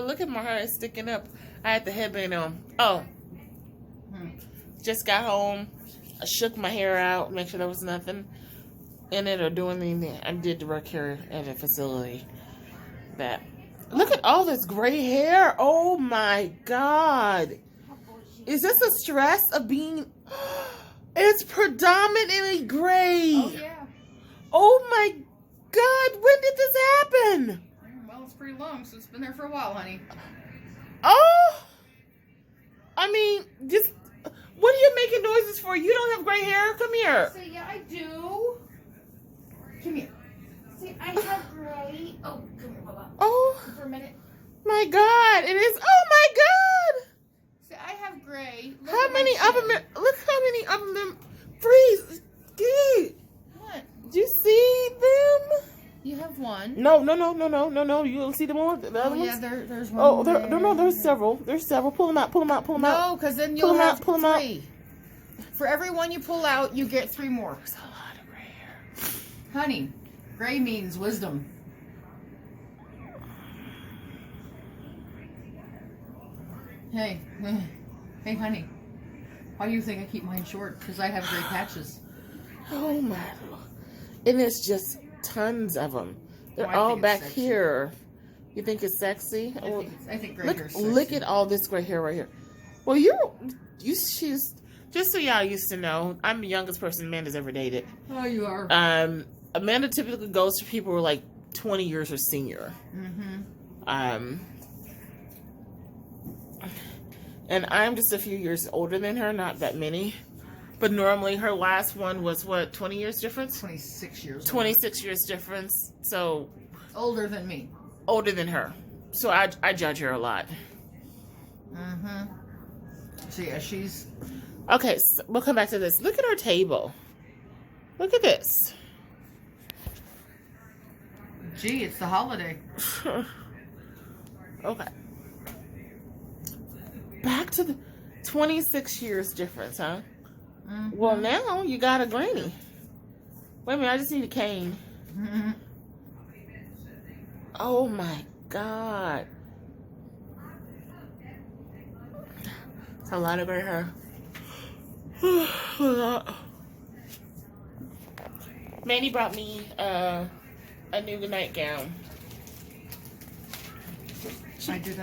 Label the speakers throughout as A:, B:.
A: look at my hair, it's sticking up. I had the headband on. Oh. Just got home. I shook my hair out, make sure there was nothing in it or doing anything. I did the work here at a facility. That. Look at all this gray hair. Oh my God. Is this the stress of being... It's predominantly gray.
B: Oh, yeah.
A: Oh my God. When did this happen?
B: Well, it's pretty long, so it's been there for a while, honey.
A: Oh. I mean, just... What are you making noises for? You don't have gray hair? Come here.
B: Say, yeah, I do. Come here. See, I have gray. Oh, come here, Bubba.
A: Oh.
B: For a minute.
A: My God. It is... Oh my God.
B: See, I have gray. Look
A: How
B: at my
A: many
B: chin.
A: of them? Look how many of them. Freeze. Good.
B: What?
A: Do you see them?
B: You have one.
A: No. You don't see them all? The other
B: yeah,
A: ones?
B: there's one.
A: Oh, no, there's several. There's several. Pull them out.
B: No, because then you'll have
A: pull 'em out.
B: 3. For every one you pull out, you get 3 more.
A: There's a lot of gray hair.
B: Honey, gray means wisdom. Hey, honey. Why do you think I keep mine short? Because I have gray patches.
A: Oh my Lord. And it's just tons of them. They're
B: I
A: all
B: think it's
A: back
B: sexy.
A: here. You think it's sexy?
B: I think gray hair is sexy.
A: Look at all this gray hair right here. Well, she's just so y'all used to know, I'm the youngest person Amanda's ever dated.
B: Oh, you are.
A: Amanda typically goes to people who are like 20 years or senior. And I'm just a few years older than her, not that many. But normally her last one was what, 20 years difference?
B: 26 years.
A: 26 years difference. So
B: Older than me.
A: older than her. So I judge her a lot.
B: So yeah, she's...
A: Okay, so we'll come back to this. Look at our table. Look at this.
B: Gee, it's the holiday.
A: Okay. Back to the 26 years difference, huh? Well, now you got a granny. Wait a minute, I just need a cane. Oh my God. It's a lot of gray hair. A lot. Mandy brought me a new nightgown.
B: I did.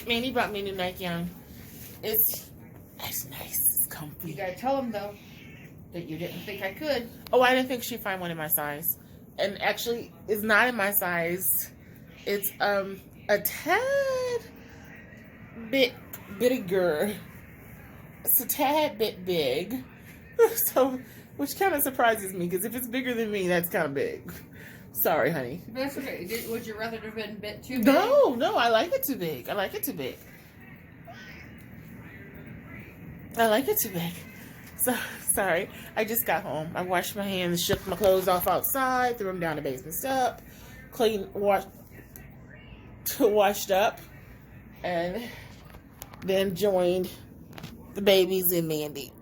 A: Mandy brought me a new nightgown. It's nice. It's comfy.
B: You gotta tell them, though, that you didn't think I could.
A: Oh, I didn't think she'd find one in my size. And actually, it's not in my size. It's a tad bit bigger. It's a tad bit big. So, which kind of surprises me, because if it's bigger than me, that's kind of big. Sorry, honey.
B: That's okay. Would you rather have been a bit too big?
A: No, I like it too big. I like it too big. So, sorry. I just got home. I washed my hands, shook my clothes off outside, threw them down the basement step, washed up, and then joined the babies and Mandy.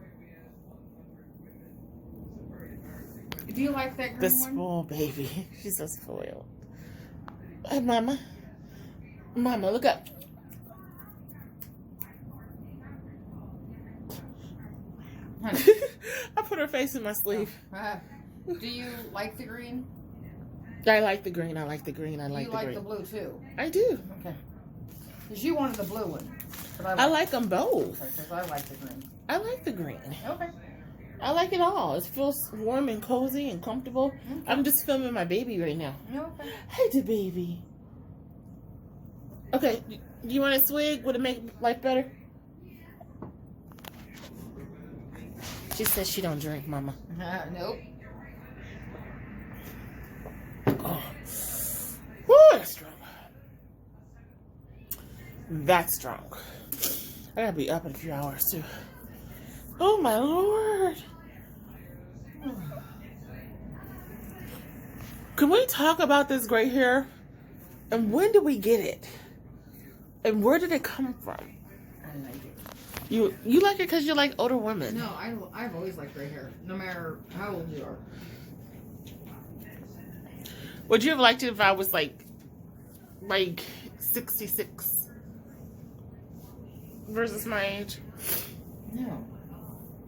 B: Do you like that green
A: The
B: one?
A: spoiled baby. She's so spoiled. Hey, Mama. Mama, look up.
B: Honey.
A: I put her face in my sleeve.
B: Do you like the green?
A: I like the green. I like the green.
B: Do you like the blue too?
A: I do.
B: Okay. Because you wanted the blue one. But
A: I like them both.
B: Because I like the green.
A: I like the green.
B: Okay.
A: I like it all. It feels warm and cozy and comfortable.
B: Okay.
A: I'm just filming my baby right now.
B: Okay.
A: Hey, the baby. Okay, do you want a swig? Would it make life better? She says she don't drink, Mama.
B: Nope.
A: Oh. Woo, that's strong. That's strong. I gotta be up in a few hours, too. Oh, my Lord. Can we talk about this gray hair? And when did we get it? And where did it come from?
B: I like it.
A: You like it because you like older women.
B: No, I've always liked gray hair, no matter how old you are.
A: Would you have liked it if I was like 66? versus my age.
B: No.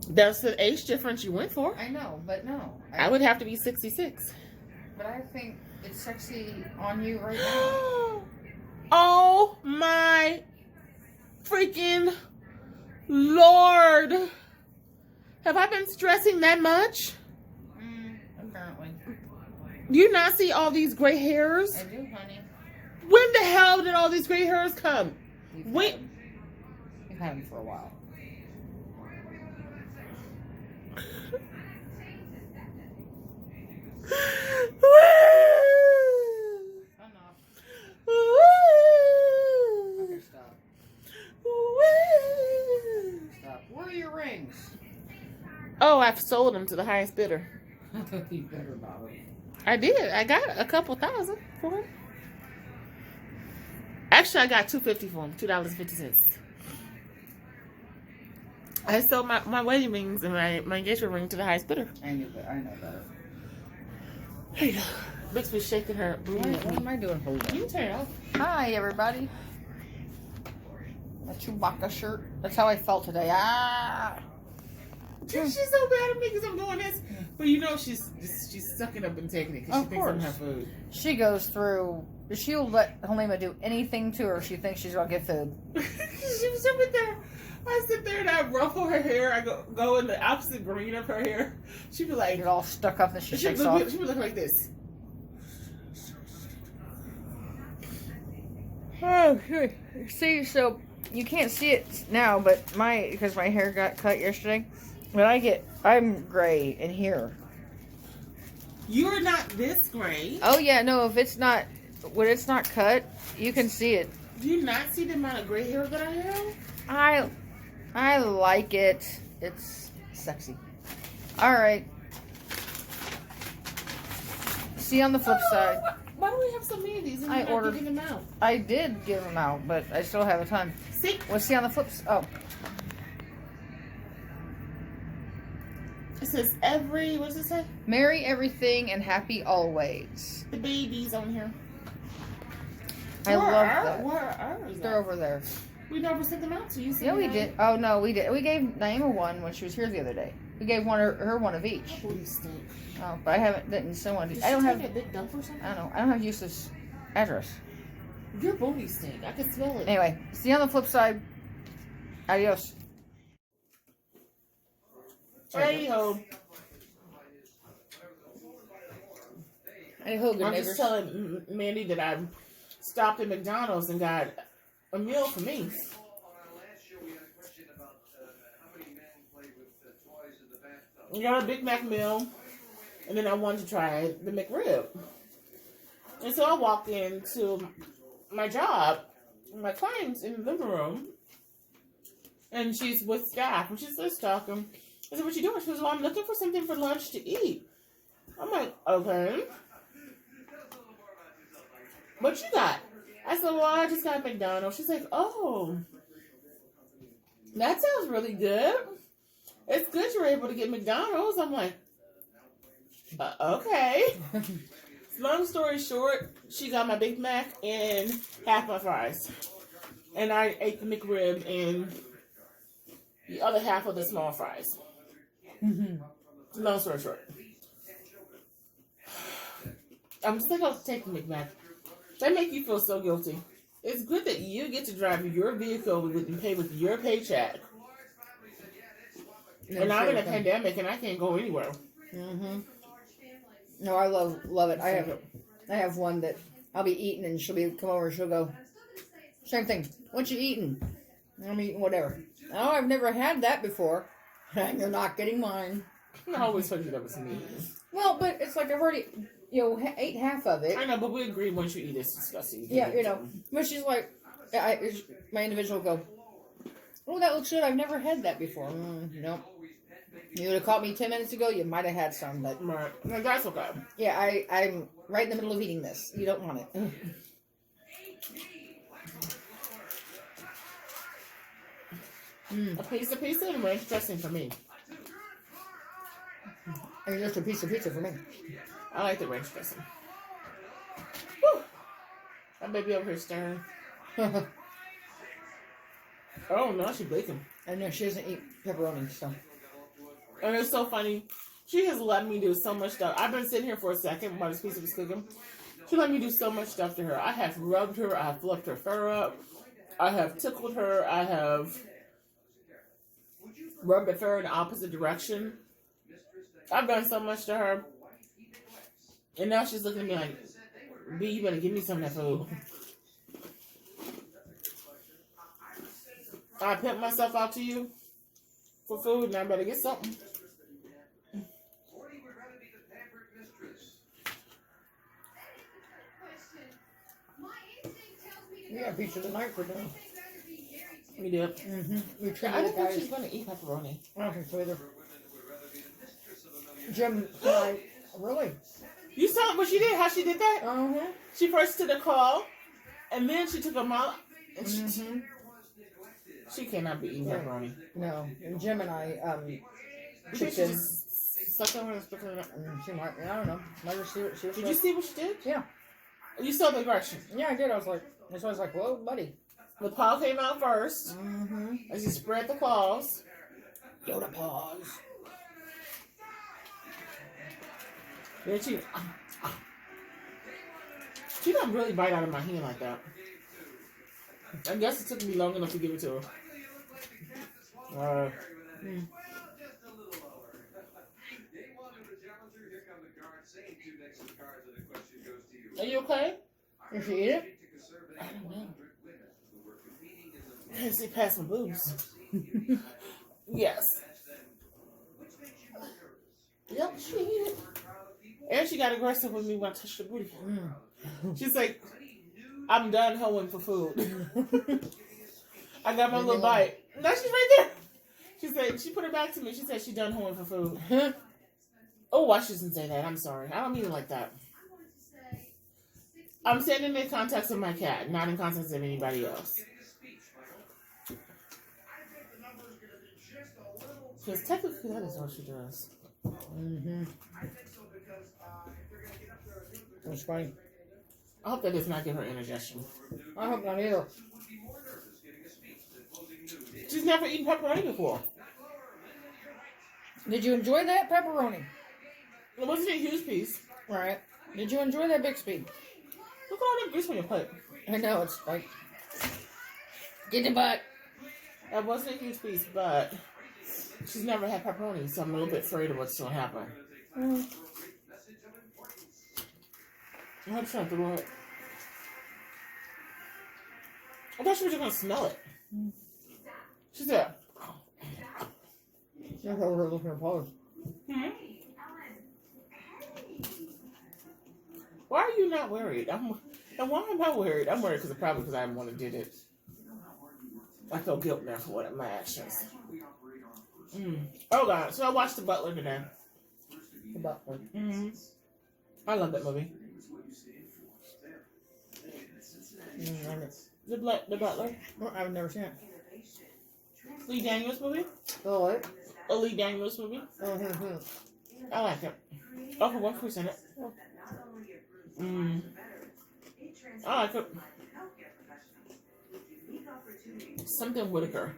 A: That's the age difference you went for.
B: I know, but no.
A: I would have to be 66.
B: But I think it's sexy on you right now.
A: Oh my freaking Lord. Have I been stressing that much?
B: Apparently.
A: Do you not see all these gray hairs?
B: I do, honey.
A: When the hell did all these gray hairs come?
B: You've had them for a while. Okay, stop. Stop. Where are your rings?
A: Oh, I've sold them to the highest bidder.
B: You better not.
A: I did. I got a couple thousand for them. Actually, I got $2.50 for them. $2.50. I sold my wedding rings and my engagement ring to the highest bidder.
B: I knew that. I know better.
A: There you go. Bixby's shaking her booty.
B: What am I doing holding?
A: You can turn it off.
B: Hi, everybody. A Chewbacca shirt. That's how I felt today. Ah!
A: She's so bad at me because I'm doing this. But you know she's sucking up and taking it because she thinks I'm her food.
B: She goes through. She'll let Halima do anything to her. She thinks she's gonna get food.
A: She was sitting there. I sit there and I ruffle her hair. I go in the opposite green of her hair. She'd be like,
B: You're all stuck up and she shakes off.
A: She would look like this.
B: Oh, see, so you can't see it now, but because my hair got cut yesterday, but I'm gray in here.
A: You're not this gray.
B: Oh yeah, no, when it's not cut, you can see it.
A: Do you not see the amount of gray hair that I have?
B: I like it. It's sexy. All right. See on the flip side.
A: Why do we have so many of these and you're not giving them out?
B: I did give them out, but I still have a ton.
A: See?
B: Well, see on the flip side. Oh.
A: It says what does it say?
B: Merry everything and happy always.
A: The babies on here.
B: I love that.
A: Where are ours?
B: They're over there.
A: We never sent them out to you.
B: Yeah, we did. Oh, no, we did. We gave Naima one when she was here the other day. We gave her one of each.
A: Booty stink.
B: Oh, but didn't send one.
A: Did
B: I don't
A: she
B: have.
A: take a big dump or something?
B: I don't have Eustace's address.
A: Your booty stink. I can smell it.
B: Anyway, see on the flip side. Adios.
A: Hey ho.
B: Hey ho, good
A: I'm
B: neighbors.
A: just telling Mandy that I stopped at McDonald's and got a meal for me. I got a Big Mac meal, and then I wanted to try the McRib. And so I walked into my job, my client's in the living room, and she's with staff, and she's just talking. I said, "What you doing?" She goes, "Well, I'm looking for something for lunch to eat." I'm like, "Okay. What you got?" I said, "Well, I just got McDonald's." She's like, "Oh, that sounds really good. It's good you're able to get McDonald's." I'm like, "Okay." Long story short, she got my Big Mac and half my fries. And I ate the McRib and the other half of the small fries. Long story short. I'm just going to take the McMac. That make you feel so guilty. It's good that you get to drive your vehicle and pay with your paycheck. And I'm in a pandemic and I can't go anywhere.
B: No, I love it. I have one that I'll be eating and come over and she'll go, same thing. What you eating? I'm eating whatever. Oh, I've never had that before. You're not getting mine.
A: I always told you that was me.
B: Well, but it's like I've already, ate half of it.
A: I know, but we agree once you eat it's disgusting.
B: Yeah, But she's like, my individual will go, oh, that looks good. I've never had that before. Nope. You would have caught me 10 minutes ago, you might have had some, but...
A: Right. No, that's okay.
B: Yeah, I'm right in the middle of eating this. You don't want it.
A: A piece of pizza and ranch dressing for me.
B: And just a piece of pizza for me.
A: I like the ranch dressing. Whew. That baby over here staring. Oh, no, she's baking.
B: And then she doesn't eat pepperoni, so.
A: And it's so funny. She has let me do so much stuff. I've been sitting here for a second while this pizza was cooking. She let me do so much stuff to her. I have rubbed her. I have fluffed her fur up. I have tickled her. I have rubbed the fur in the opposite direction. I've done so much to her. And now she's looking at me like, B, you better give me some of that food. I pimp myself out to you for food, and I better get something.
B: We got pizza tonight for dinner.
A: We did.
B: We treated
A: I
B: the
A: don't think
B: guys.
A: she's going to eat pepperoni.
B: I don't think so either. Jim and I, really?
A: You saw what she did? How she did that?
B: Uh-huh.
A: She first did a call, and then she took them out. And she cannot be eating pepperoni.
B: No. And Jim and I,
A: You think
B: chipped
A: she
B: in.
A: just sucked on her and spit it up?
B: She might, I don't know. Let her see what she was
A: Did you see what she did?
B: Yeah.
A: You saw the direction.
B: Yeah, I did. I was like, whoa, buddy.
A: The paw came out first.
B: Mm-hmm.
A: As you spread the claws.
B: Yoda paws.
A: Then she don't really bite out of my hand like that. I guess it took me long enough to give it to her. Are you okay?
B: Did she eat it?
A: I don't know. I see past my boobs. Yes. Yep, she ate it. And she got aggressive with me when I touched her booty. She's like, I'm done hoeing for food. I got my little bite. No, she's right there. She said, she put it back to me. She said she done hoeing for food. Oh, I shouldn't say that. I'm sorry. I don't mean it like that. I'm saying in the context of my cat, not in context of anybody else. Because technically that is what she does.
B: That's funny.
A: I hope that does not give her indigestion.
B: I hope not either.
A: She's never eaten pepperoni before.
B: Did you enjoy that pepperoni?
A: It wasn't a huge piece.
B: Right. Did you enjoy that Bixby?
A: Look at all that grease on your plate.
B: I know, it's like, get the butt.
A: That wasn't a huge piece, but she's never had pepperoni, so I'm a little bit afraid of what's going to happen. I'm trying to throw it. I thought she was just going to smell it. She said,
B: That's over her looking at paws.
A: Why are you not worried? And why am I worried? I'm worried probably because I'm the one that did it. I feel guilt now for what my actions. Oh God! So I watched The Butler today.
B: The Butler.
A: I love that movie. The Butler.
B: Well, I've never seen it.
A: Lee Daniels movie.
B: Oh, what?
A: A Lee Daniels movie. I like it. Oh, for 1% in it. I like it. Something Whitaker.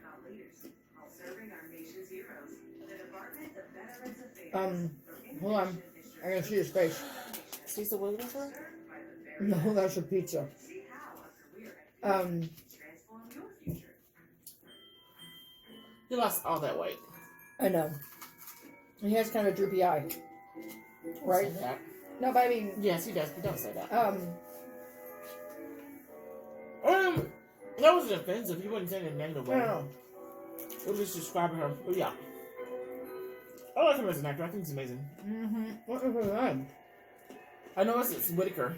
B: Hold on. I gotta see his face.
A: Cecil Whitaker?
B: No, that's a pizza.
A: He lost all that weight.
B: I know. He has kind of a droopy eye. Right?
A: Say that.
B: No, but I mean...
A: Yes, he does, but don't say that. That wasn't offensive. He wasn't saying it in a negative way.
B: No.
A: It was just describing her. But yeah. I like him as an actor. I think he's amazing.
B: What is his name?
A: I know it's Whitaker.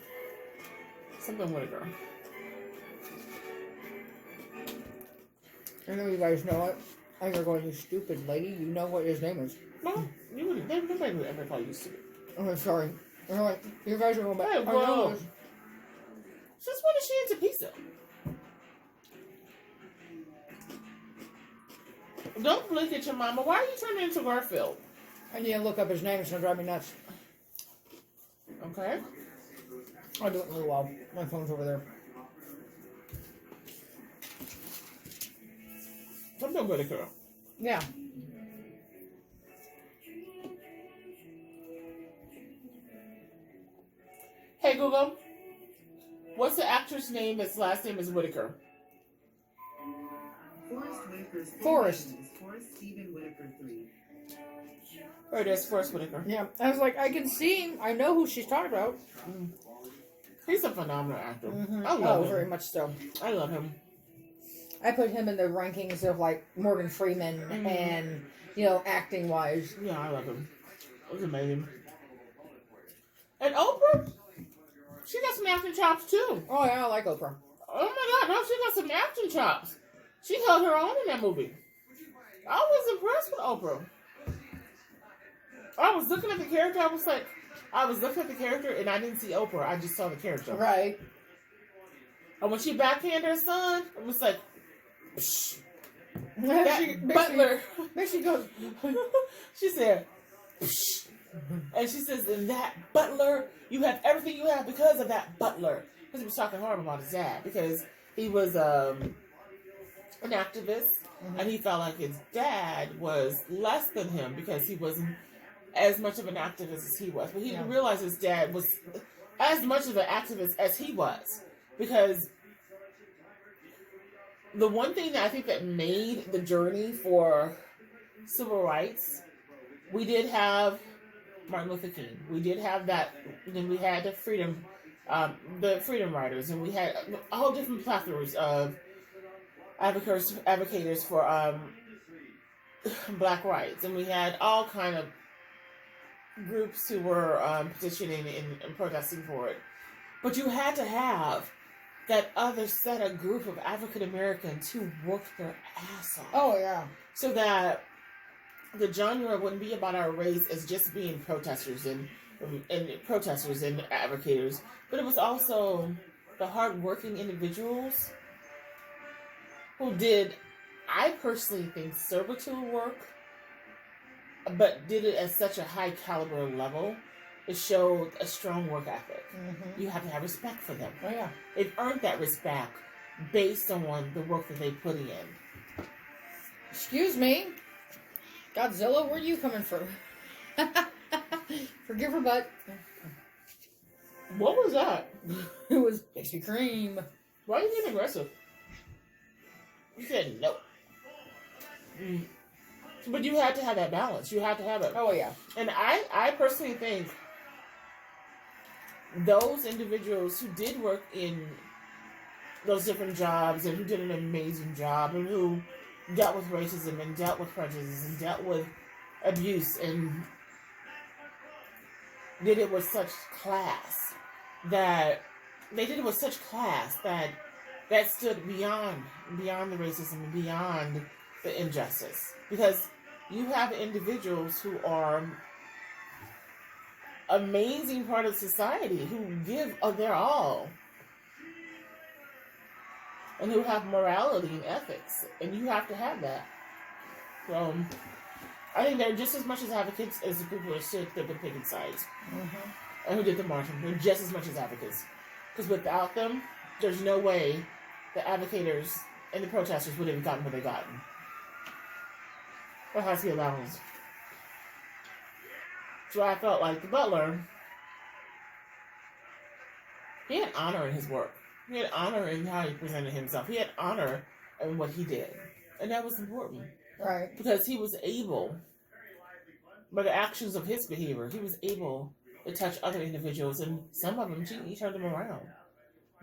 A: Something Whitaker.
B: I know you guys know it. And you're going, you stupid lady. You know what his name is.
A: No, you wouldn't. Nobody would ever call you stupid.
B: Oh, sorry. And I'm like, you guys are going back.
A: Hey,
B: I know
A: whoa.
B: this.
A: Since when is she into pizza? Don't blink at your mama. Why are you turning into Garfield?
B: I need to look up his name. It's going to drive me nuts.
A: Okay.
B: I'll do it in a little while. My phone's over there.
A: the Whitaker.
B: Yeah.
A: Hey Google, what's the actress name? His last name is Whitaker.
C: Forrest Whitaker's
B: Forrest.
C: name is Forrest Stephen Whitaker III.
A: Or it is Forrest Whitaker.
B: Yeah. I was like, I can see. I know who she's talking about.
A: He's a phenomenal actor.
B: Mm-hmm.
A: I love him.
B: Very much so.
A: I love him.
B: I put him in the rankings of like Morgan Freeman and, you know, acting wise.
A: Yeah, I love him. It was amazing. And Oprah, she got some acting chops too.
B: Oh yeah, I like Oprah.
A: Oh my God, no, she got some acting chops. She held her own in that movie. I was impressed with Oprah. I was looking at the character. I was looking at the character and I didn't see Oprah. I just saw the character.
B: Right.
A: And when she backhanded her son, it was like, psh.
B: That
A: Butler.
B: She goes.
A: She said, psh. And she says, "In that Butler, you have everything you have because of that Butler." Because he was talking horrible about his dad because he was an activist and he felt like his dad was less than him because he wasn't as much of an activist as he was. But he didn't realize his dad was as much of an activist as he was. Because the one thing that I think that made the journey for civil rights, we did have Martin Luther King. We did have that. Then we had the freedom riders, and we had a whole different plethora of advocates for black rights, and we had all kind of groups who were petitioning and protesting for it. But you had to have that other set of group of African Americans who worked their ass off.
B: Oh yeah.
A: So that the genre wouldn't be about our race as just being protesters and protesters and advocates, but it was also the hardworking individuals who did, I personally think, servitude work, but did it at such a high caliber level. It showed a strong work ethic. Mm-hmm. You have to have respect for them.
B: Oh yeah.
A: They've earned that respect based on the work that they put in.
B: Excuse me, Godzilla, where are you coming from? Forgive her butt.
A: What was that?
B: It was Krispy Kreme.
A: Why are you getting aggressive? You said no. But you had to have that balance. You had to have it.
B: Oh yeah.
A: And I personally think those individuals who did work in those different jobs and who did an amazing job and who dealt with racism and dealt with prejudice and dealt with abuse and did it with such class that that stood beyond the racism and beyond the injustice. Because you have individuals who are amazing part of society who give of their all and who have morality and ethics, and you have to have that. So I think they're just as much as advocates as the people who stood at the picking sides and who did the marching. They're just as much as advocates, because without them, there's no way the advocators and the protesters would have gotten what they gotten. There has to be a balance. So I felt like the Butler, he had honor in his work. He had honor in how he presented himself. He had honor in what he did. And that was important.
B: Right.
A: Because he was able, by the actions of his behavior, he was able to touch other individuals. And some of them, he turned them around.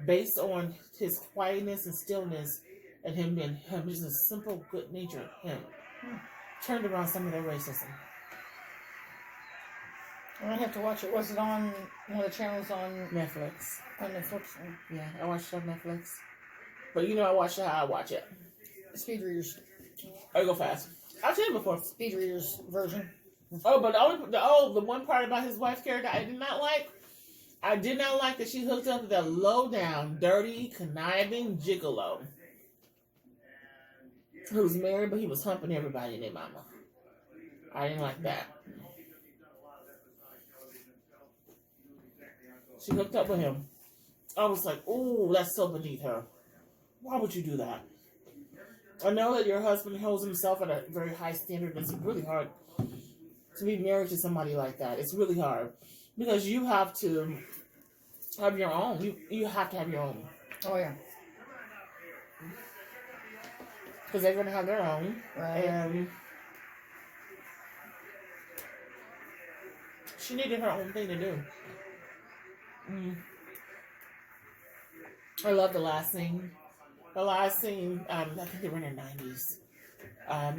A: Based on his quietness and stillness and him being him, just a simple, good nature him. Turned around some of their racism.
B: I have to watch it. Was it on one of the channels on
A: Netflix?
B: On Netflix.
A: Yeah, I watched it on Netflix. But you know I watch it how I watch it.
B: Speed readers.
A: I go fast. I've seen it before.
B: Speed readers version.
A: Oh, but the one part about his wife's character I did not like. I did not like that she hooked up with that low down, dirty, conniving gigolo who's married, but he was humping everybody and their mama. I didn't like that. She hooked up with him. I was like, "Ooh, that's so beneath her. Why would you do that?" I know that your husband holds himself at a very high standard. It's really hard to be married to somebody like that. It's really hard because you have to have your own. You have to have your own
B: Oh yeah.
A: because they're gonna have their own,
B: Right.
A: and she needed her own thing to do. I love the last scene. The last scene, I think they were in the 90s.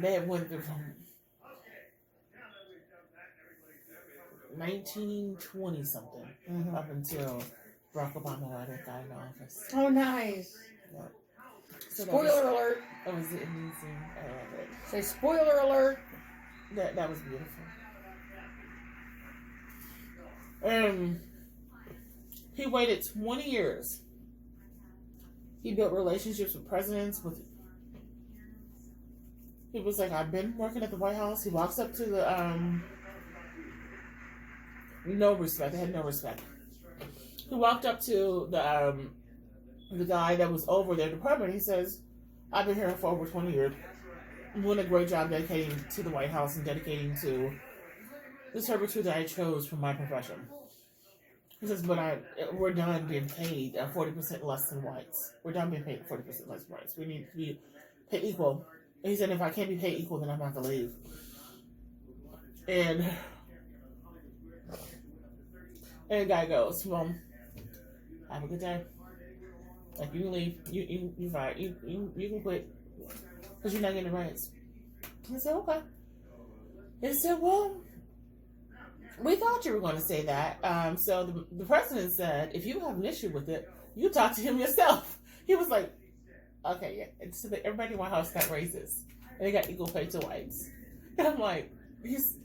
A: They had went through from 1920 something up until Barack Obama got in office.
B: Oh, nice.
A: Yeah. So
B: Spoiler alert.
A: That was the ending scene. I love it.
B: Say spoiler alert.
A: That was beautiful. He waited 20 years. He built relationships with presidents. He was like, I've been working at the White House. He walks up to the no respect. They had no respect. He walked up to the guy that was over their department. He says, I've been here for over 20 years. I'm doing a great job dedicating to the White House and dedicating to the servitude that I chose for my profession. He says, but we're done being paid 40% less than whites. We're done being paid 40% less than whites. We need to be paid equal. And he said, if I can't be paid equal, then I'm going to have to leave. And the guy goes, well, have a good day. Like, you can leave. You're fine. You can quit. Because you're not getting a raise. I said, okay. He said, well, we thought you were going to say that. So the president said, if you have an issue with it, you talk to him yourself. He was like, okay, yeah. And so everybody in my house got raises. And they got equal pay to whites. And I'm like,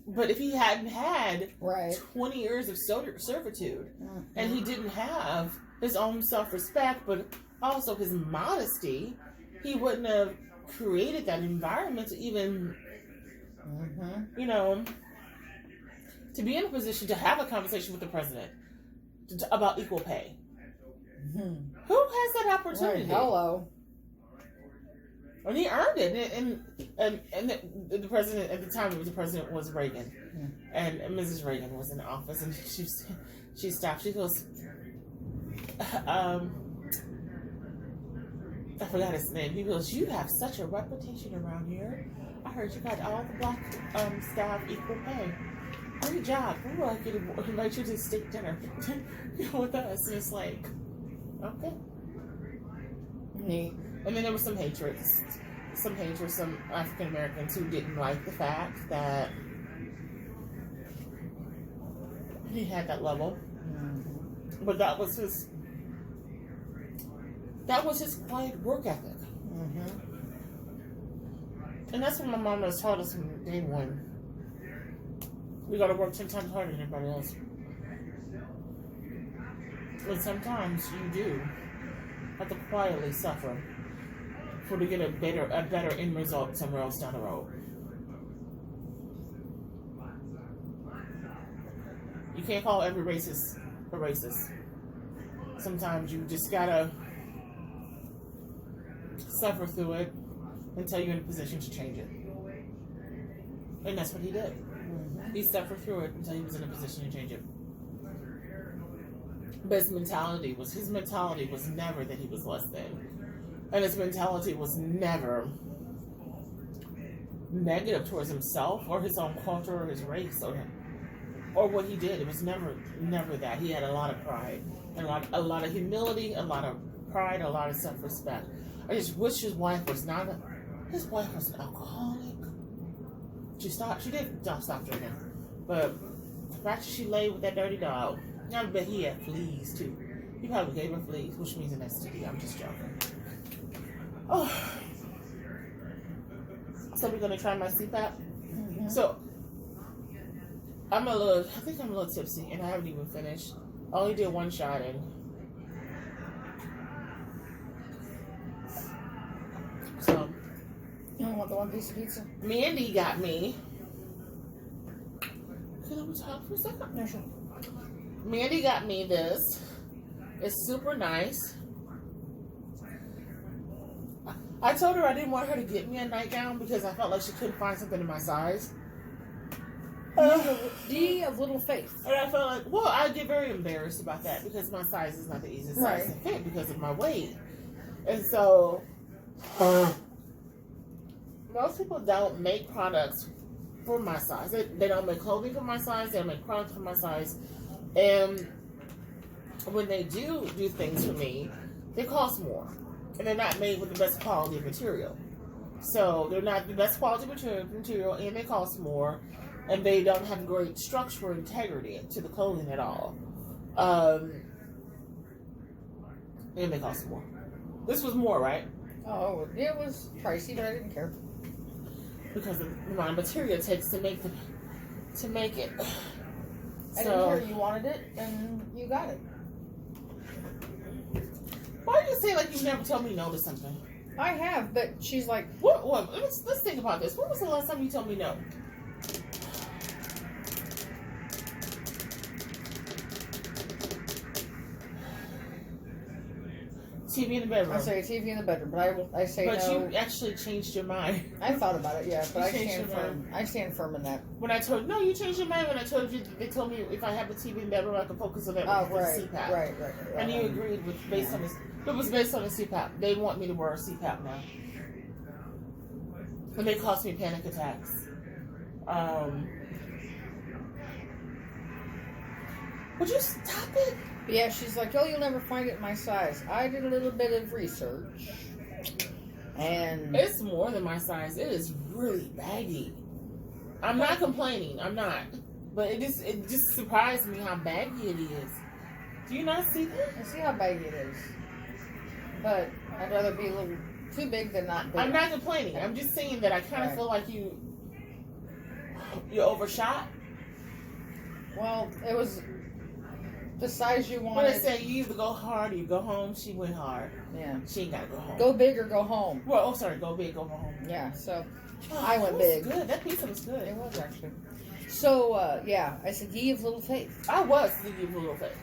A: but if he hadn't had 20 years of servitude, and he didn't have his own self-respect, but also his modesty, he wouldn't have created that environment to even, to be in a position to have a conversation with the president about equal pay. Who has that opportunity?
B: Right, hello.
A: And he earned it, and the president at the time, the president was Reagan, and Mrs. Reagan was in office, and she stopped. She goes, I forgot his name. He goes, you have such a reputation around here. I heard you got all the black staff equal pay. Great job. We would like you to invite you to steak dinner with us. And it's like, okay.
B: Neat.
A: And then there was some hatred. Some African Americans who didn't like the fact that he had that level. But that was his quiet work ethic. And that's what my mom has taught us from day one. We gotta work 10 times harder than everybody else. And sometimes you do have to quietly suffer to get a better end result somewhere else down the road. You can't call every racist a racist. Sometimes you just gotta suffer through it until you're in a position to change it. And that's what he did. He suffered through it until he was in a position to change it. But his mentality was never that he was less than. And his mentality was never negative towards himself or his own culture or his race or what he did. It was never that. He had a lot of pride and a lot of humility, a lot of pride, a lot of self-respect. I just wish his wife was not his wife was an alcoholic. She did stop drinking. But the fact that she laid with that dirty dog, I bet he had fleas too. He probably gave her fleas, which means an STD. I'm just joking. Oh. So we're gonna try my CPAP. So I think I'm a little tipsy and I haven't even finished. I only did one shot in. So
B: You don't want the one piece of pizza?
A: Mandy got me. Can I talk for a second?
B: No, sure.
A: Mandy got me this. It's super nice. I told her I didn't want her to get me a nightgown because I felt like she couldn't find something in my size.
B: D of little faith.
A: And I felt like, well, I get very embarrassed about that because my size is not the easiest size to fit because of my weight. And so, most people don't make products for my size. They don't make clothing for my size. They don't make products for my size. And when they do things for me, they cost more. And they're not made with the best quality of material. So they're not the best quality material, and they cost more. And they don't have great structural integrity to the clothing at all. And they cost more. This was more, right?
B: Oh, it was pricey, but I didn't care.
A: Because of the amount of material it takes to make it.
B: I didn't care. You wanted it, and you got it.
A: Why do you say like you never told me no to something?
B: I have, but she's like,
A: What? Let's think about this. When was the last time you told me no? TV in the bedroom.
B: I say TV in the bedroom, but I say
A: But
B: no.
A: you actually changed your mind.
B: I thought about it, yeah, but
A: You
B: I
A: changed
B: stand
A: your
B: firm. I stand firm in that.
A: When I told you changed your mind when I told you they told me if I have the TV in the bedroom I can focus on that
B: Oh,
A: with the
B: right,
A: CPAP.
B: right.
A: And you agreed with based on this. It was based on the CPAP. They want me to wear a CPAP now, and they cause me panic attacks. Would you stop it?
B: But yeah, she's like, oh, you'll never find it in my size. I did a little bit of research, and
A: It's more than my size. It is really baggy. I'm not complaining. I'm not. But it just surprised me how baggy it is. Do you not see that?
B: I see how baggy it is. But I'd rather be a little too big than not big.
A: I'm not complaining. I'm just saying that I kind of feel like you overshot.
B: Well, it was the size you
A: When
B: wanted.
A: I say you either go hard or you go home, she went hard.
B: Yeah.
A: She ain't gotta go home.
B: Go big or go home.
A: Well, go big, go home.
B: Yeah, so
A: Oh,
B: I went
A: that was
B: big.
A: Good. That pizza was good.
B: It was actually. So, yeah, I said, ye of little faith.
A: I was thinking a little bit.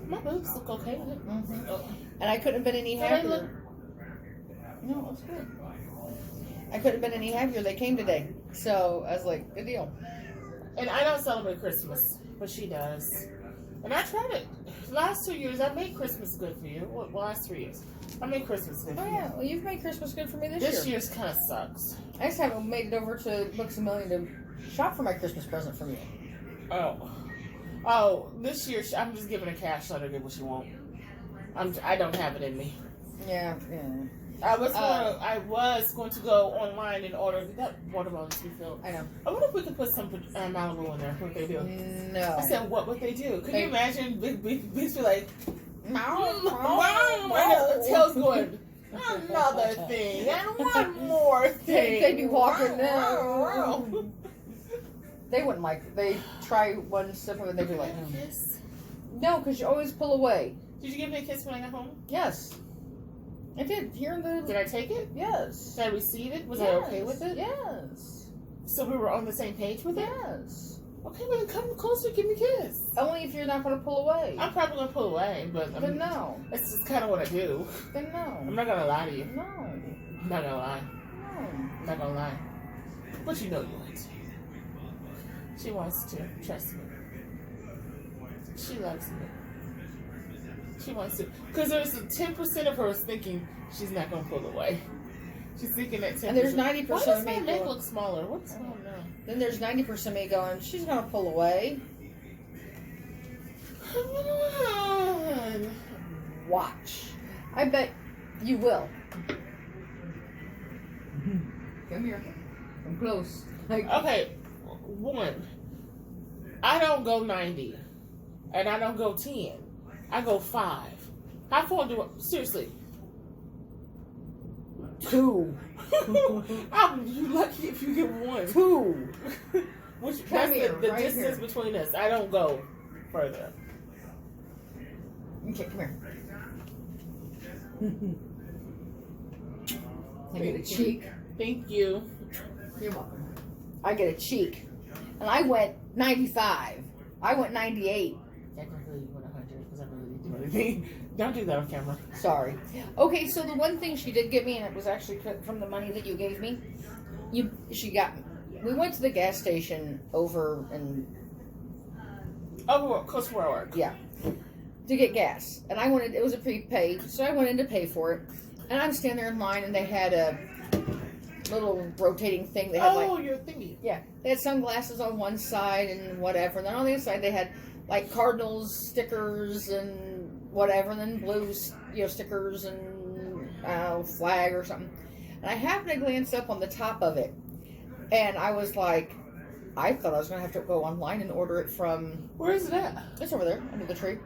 A: My boobs look okay.
B: Mm-hmm.
A: Oh.
B: And I couldn't have been any
A: Did they
B: happier.
A: look-
B: No, it was good. I couldn't have been any happier. They came today. So I was like, good deal.
A: And I don't celebrate Christmas, but she does. And I tried it. Last 2 years, I made Christmas good for you. Well, last 3 years. I made Christmas good
B: Oh,
A: for
B: yeah.
A: you.
B: Well, you've made Christmas good for me this
A: This
B: year.
A: year's kind of sucks.
B: I just haven't made it over to Books A Million to shop for my Christmas present from you.
A: Oh, this year, I'm just giving a cash letter, get what you want. I don't have it in me.
B: Yeah.
A: I was going to go online and order that watermelon to be filled.
B: I know.
A: I wonder if we could put some Malibu in there. What they do?
B: No.
A: I said, what would they do? Could
B: They-
A: you imagine big be like,
B: Meow,
A: and the tail's going, another thing, and one more thing.
B: They'd be walking
A: Wow.
B: down. They wouldn't like it. They try one sip of it and they'd be like,
A: Give me a kiss.
B: no, because you always pull away.
A: Did you give me a kiss when I got home?
B: Yes. I did. Here in
A: Did
B: the...
A: I take it?
B: Yes.
A: Did I receive it? Was
B: Yes.
A: I okay with it?
B: Yes.
A: So we were on the same page with it?
B: Yes.
A: Okay, well then come closer, give me a kiss.
B: Only if you're not going to pull away.
A: I'm probably going to pull away, but
B: Then no.
A: that's just kind of what I do.
B: Then
A: I'm
B: no.
A: not going to lie to you.
B: No.
A: I'm not going to lie.
B: No.
A: I'm not going to lie. But you know you want to. She wants to. Trust me. She loves me. She wants to. Because there's 10% of her is thinking she's not going to pull away. She's thinking that 10%.
B: And there's 90%
A: Why does
B: of
A: my
B: me
A: neck
B: going-
A: look smaller? What's going on?
B: Then there's 90% of me going, she's going to pull away.
A: Come on.
B: Watch. I bet you will. Come here. Come close. Like,
A: Okay, one. I don't go 90. And I don't go 10. I go 5. How far do I... Seriously.
B: 2.
A: You lucky if you get 1.
B: 2.
A: Which
B: Come
A: that's
B: here,
A: the
B: right
A: distance
B: here.
A: between us. I don't go further.
B: Okay, come here. I get a cheek.
A: Thank you.
B: You're welcome. I get a cheek. And I went 95. I went 98.
A: Technically, you went 100 because I really didn't do anything. Don't do that on camera.
B: Sorry. Okay, so the one thing she did get me, and it was actually from the money that you gave me. She got me. We went to the gas station over in
A: Close to where I work.
B: yeah, to get gas, and I wanted. It was a prepaid, so I went in to pay for it, and I'm standing there in line, and they had a little rotating thing. They had
A: your thingy.
B: yeah, they had sunglasses on one side and whatever, and then on the other side they had like Cardinals stickers and whatever, and then blue stickers and flag or something. And I happened to glance up on the top of it, and I was like, I thought I was going to have to go online and order it from.
A: Where is it at?
B: It's over there under the tree.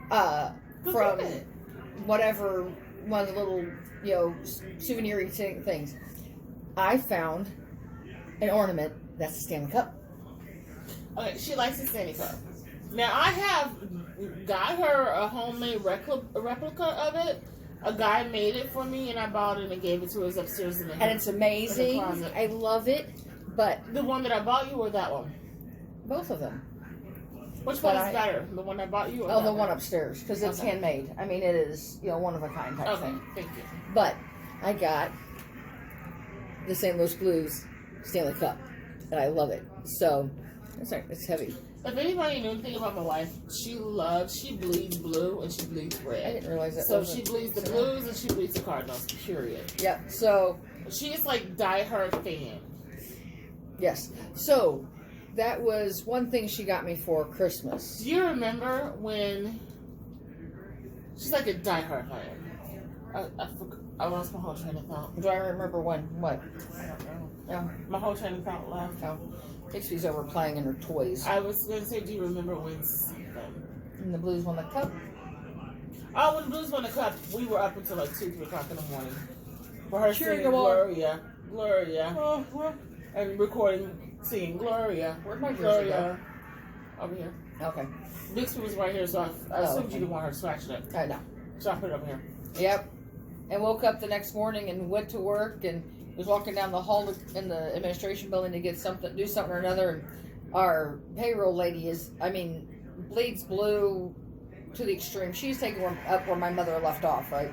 A: Go
B: From
A: get it.
B: whatever one of the little souvenir things. I found an ornament that's a Stanley Cup.
A: Okay, she likes the Stanley Cup. Now, I have got her a homemade replica of it. A guy made it for me, and I bought it and gave it to her. It's upstairs in the
B: And it's amazing.
A: closet.
B: I love it. But
A: The one that I bought you, or that one?
B: both of them.
A: Which
B: But
A: one is better? The one I bought you, or
B: Oh,
A: that
B: the one upstairs, because it's
A: Okay.
B: handmade. I mean, it is one of a kind type
A: Okay,
B: thing.
A: thank you.
B: But I got the St. Louis Blues Stanley Cup, and I love it. So it's heavy.
A: If anybody knew anything about my wife, she bleeds blue and she bleeds
B: I
A: red.
B: didn't realize that.
A: So she bleeds the Blues and she bleeds the Cardinals, period.
B: Yeah. So
A: She is like diehard fan.
B: yes. So that was one thing she got me for Christmas.
A: Do you remember when she's like a diehard fan? I lost my whole train of thought.
B: Do I remember when? What?
A: I don't know.
B: No.
A: My whole train of thought left.
B: No. Dixie's over playing in her toys.
A: I was going to say, do you remember when something?
B: And the Blues won the cup.
A: Oh, when the Blues won the cup, we were up until like 2, 3 o'clock in the morning. For her
B: Cheering
A: singing
B: them on.
A: Gloria.
B: Oh,
A: And recording, singing Gloria.
B: where'd my jersey
A: Gloria. Over here.
B: go? Okay.
A: Bixby was right here, so I assumed
B: okay.
A: you didn't want her scratching it.
B: I know.
A: So I put it over here.
B: Yep. And woke up the next morning and went to work and was walking down the hall in the administration building to get something, do something or another. And our payroll lady bleeds blue to the extreme. She's taking up where my mother left off, right?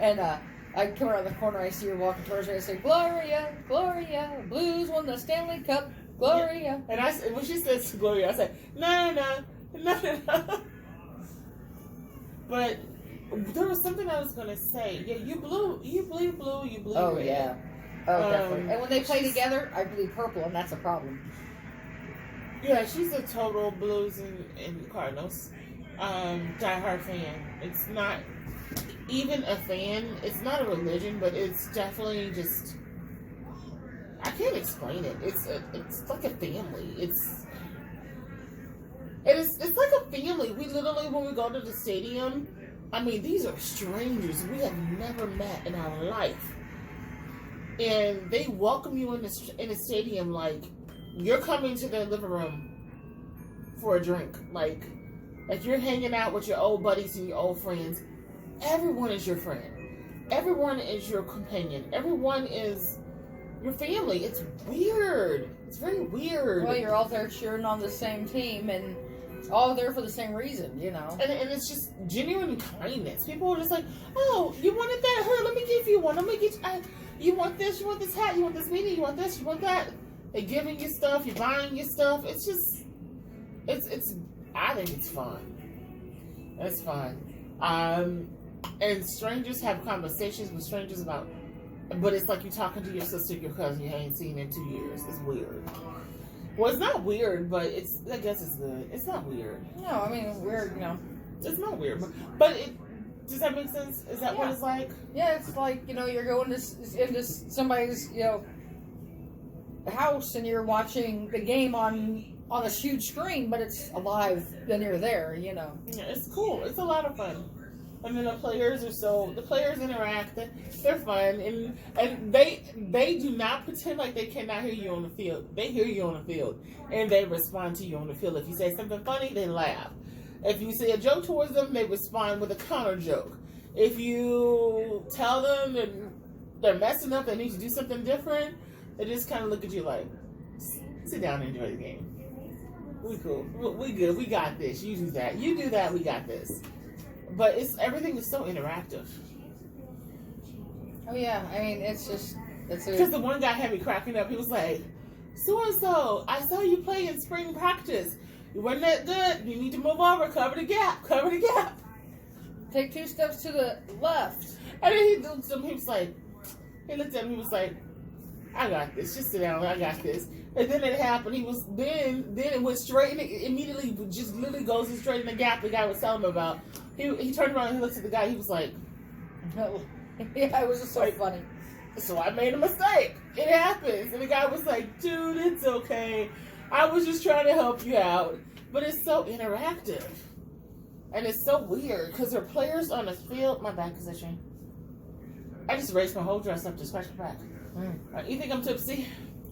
B: And I come around the corner, I see her walking towards me, I say, Gloria, Gloria, Blues won the Stanley Cup, Gloria.
A: And when she says Gloria, I said, no. But there was something I was going to say. Yeah, you bleed blue, you bleed
B: Oh,
A: red.
B: yeah. Oh, definitely. And when they play
A: she's-
B: together, I bleed purple, and that's a problem.
A: Yeah, she's a total Blues and Cardinals diehard fan. It's not even a fan. It's not a religion, but it's definitely just. I can't explain it. It's like a family. It's like a family. We literally, when we go to the stadium, I mean, these are strangers we have never met in our life, and they welcome you in the stadium like you're coming to their living room for a drink, like you're hanging out with your old buddies and your old friends. Everyone is your friend. Everyone is your companion. Everyone is your family. It's weird. It's very weird.
B: Well, you're all there cheering on the same team, and all there for the same reason,
A: And it's just genuine kindness. People are just like, oh, you wanted that? Here, let me give you one. Let me get you. You want this? You want this hat? You want this beanie? You want this? You want that? They're giving you stuff. You're buying your stuff. It's just, it's. I think it's fun. It's fun. And strangers have conversations with strangers about, but it's like you're talking to your sister, your cousin you ain't seen in 2 years. It's weird. Well, it's not weird, but I guess it's good. It's not weird.
B: No, I mean, weird,
A: It's not weird, but does that make sense? Is that what it's like?
B: Yeah, it's like, you're going into somebody's, house and you're watching the game on a huge screen, but it's alive and you're there,
A: Yeah, it's cool. It's a lot of fun. And then the players interact. They're fun, and they do not pretend like they cannot hear you on the field. They hear you on the field, and they respond to you on the field. If you say something funny, they laugh. If you say a joke towards them, they respond with a counter joke. If you tell them that they're messing up, they need to do something different, they just kind of look at you like, sit down and enjoy the game. We cool. We good. We got this. You do that. You do that. We got this. But everything is so interactive.
B: Oh yeah, I mean it's
A: Because the one guy had me cracking up. He was like, "So and so, I saw you play in spring practice. You weren't that good. You need to move over. Cover the gap. Cover the gap."
B: take 2 steps to the left.
A: And then he looked at him. He was like, he looked at him. He was like, "I got this. Just sit down. I got this." And then it happened. He was then it went straight. And it immediately just literally goes straight in the gap the guy was telling him about. He turned around and he looked at the guy. He was like,
B: Yeah, it was just so funny.
A: "So I made a mistake. It happens." And the guy was like, "Dude, it's okay. I was just trying to help you out." But it's so interactive. And it's so weird because there are players on the field. My back position. I just raised my whole dress up to scratch my back. You think I'm tipsy?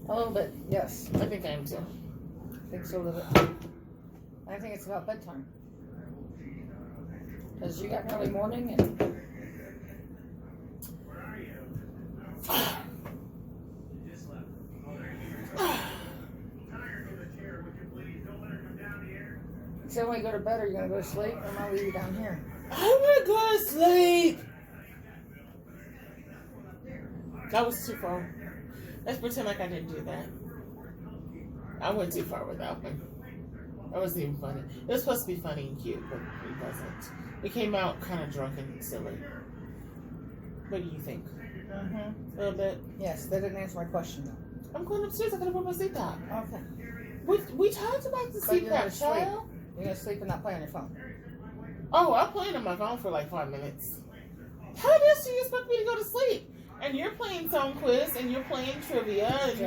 B: A little bit, yes.
A: I think I am too.
B: I think so a little bit. I think it's about bedtime. Because you got early morning and... So when you go to bed, are you going to go to sleep or am I leave you down here?
A: I'm gonna go to sleep. That was too far. Let's pretend like I didn't do that. I went too far with that one. That wasn't even funny. It was supposed to be funny and cute, but it wasn't. It came out kind of drunk and silly. What do you think? A little bit?
B: Yes, that didn't answer my question though.
A: I'm going upstairs. I gotta put my CPAP.
B: Okay.
A: We talked about the
B: But you're gonna
A: CPAP,
B: sleep.
A: child.
B: You're going to sleep and not play on your phone.
A: Oh, I'm playing on my phone for like 5 minutes. How else do you expect me to go to sleep? And you're playing Song Quiz, and you're playing Trivia, and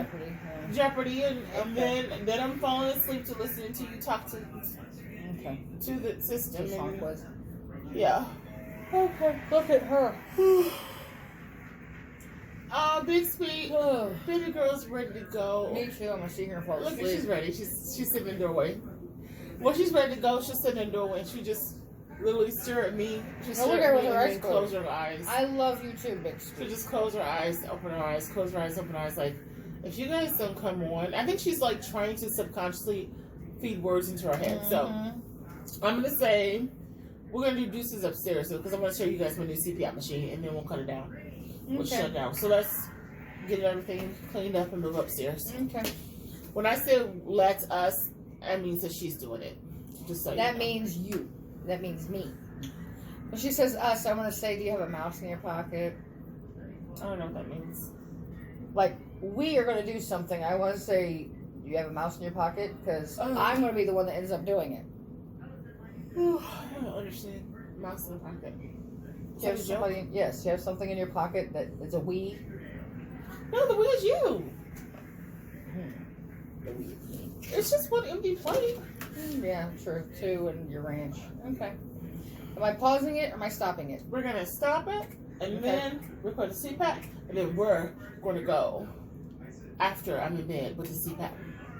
B: Jeopardy.
A: and then I'm falling asleep to listening to you talk to the system.
B: Song Quiz.
A: Yeah.
B: Okay, look at her.
A: Big Speed.
B: Oh.
A: Baby girl's ready to go.
B: Me too. I'm going to sit here and fall
A: Look,
B: asleep.
A: she's ready. She's sitting in the doorway. When she's ready to go, she'll sit in the doorway and she just literally stare at me. Just
B: look
A: stare
B: at her with
A: at me
B: her
A: and
B: eyes
A: then close her eyes.
B: I love you too, Big
A: She'll
B: Speed.
A: just close her eyes, open her eyes, close her eyes, open her eyes. Like, if you guys don't come on, I think she's like trying to subconsciously feed words into her head. So I'm gonna say we're gonna do deuces upstairs because I'm gonna show you guys my new CPAP machine and then we'll cut it down. We'll shut it down. So let's get everything cleaned up and move upstairs.
B: Okay.
A: When I say let us, that means that she's doing it. Just so
B: That
A: you know.
B: means you. That means me. When she says us, I want to say, do you have a mouse in your pocket?
A: I don't know what that means.
B: Like, we are going to do something. I want to say, do you have a mouse in your pocket? Because I'm going to be the one that ends up doing it.
A: I don't understand. Mouse in the pocket.
B: You have somebody, yes, you have something in your pocket that is a we.
A: No, the we is you.
B: The we is me.
A: It's just one empty plate.
B: Yeah, true. 2 and your ranch. Okay. Am I pausing it or am I stopping it?
A: We're gonna stop it, and then we're going to CPAP, and then we're going to go after I'm in bed with the CPAP.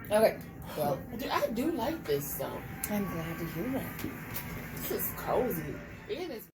B: Okay. Well,
A: I do like this though.
B: I'm glad to hear that.
A: This is cozy. It is.